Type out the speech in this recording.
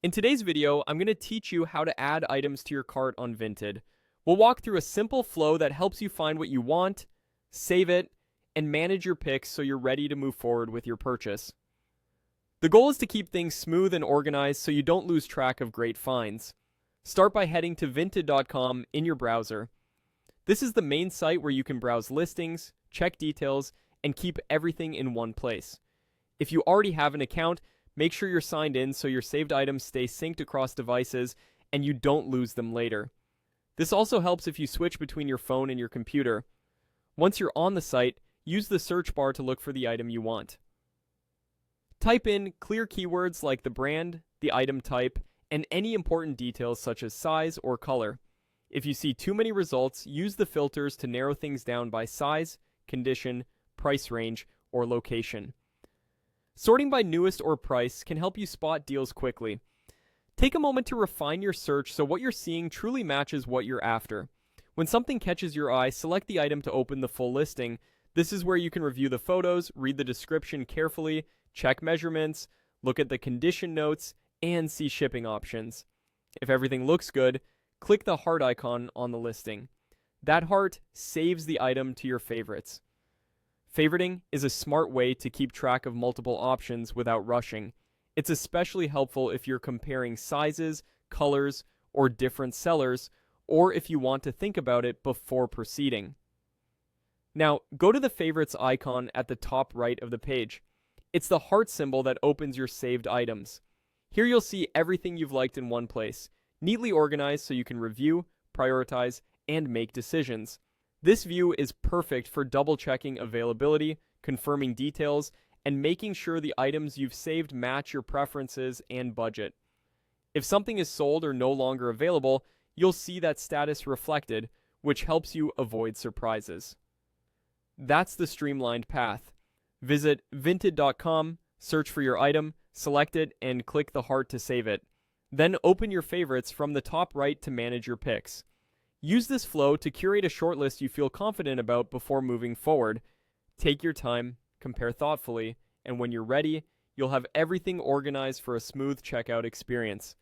In today's video, I'm going to teach you how to add items to your cart on Vinted. We'll walk through a simple flow that helps you find what you want, save it, and manage your picks so you're ready to move forward with your purchase. The goal is to keep things smooth and organized so you don't lose track of great finds. Start by heading to vinted.com in your browser. This is the main site where you can browse listings, check details, and keep everything in one place. If you already have an account, make sure you're signed in so your saved items stay synced across devices and you don't lose them later. This also helps if you switch between your phone and your computer. Once you're on the site, use the search bar to look for the item you want. Type in clear keywords like the brand, the item type, and any important details such as size or color. If you see too many results, use the filters to narrow things down by size, condition, price range, or location. Sorting by newest or price can help you spot deals quickly. Take a moment to refine your search so what you're seeing truly matches what you're after. When something catches your eye, select the item to open the full listing. This is where you can review the photos, read the description carefully, check measurements, look at the condition notes, and see shipping options. If everything looks good, click the heart icon on the listing. That heart saves the item to your favorites. Favoriting is a smart way to keep track of multiple options without rushing. It's especially helpful if you're comparing sizes, colors, or different sellers, or if you want to think about it before proceeding. Now, go to the favorites icon at the top right of the page. It's the heart symbol that opens your saved items. Here you'll see everything you've liked in one place, neatly organized so you can review, prioritize, and make decisions. This view is perfect for double-checking availability, confirming details, and making sure the items you've saved match your preferences and budget. If something is sold or no longer available, you'll see that status reflected, which helps you avoid surprises. That's the streamlined path. Visit vinted.com, search for your item, select it, and click the heart to save it. Then open your favorites from the top right to manage your picks. Use this flow to curate a shortlist you feel confident about before moving forward. Take your time, compare thoughtfully, and when you're ready, you'll have everything organized for a smooth checkout experience.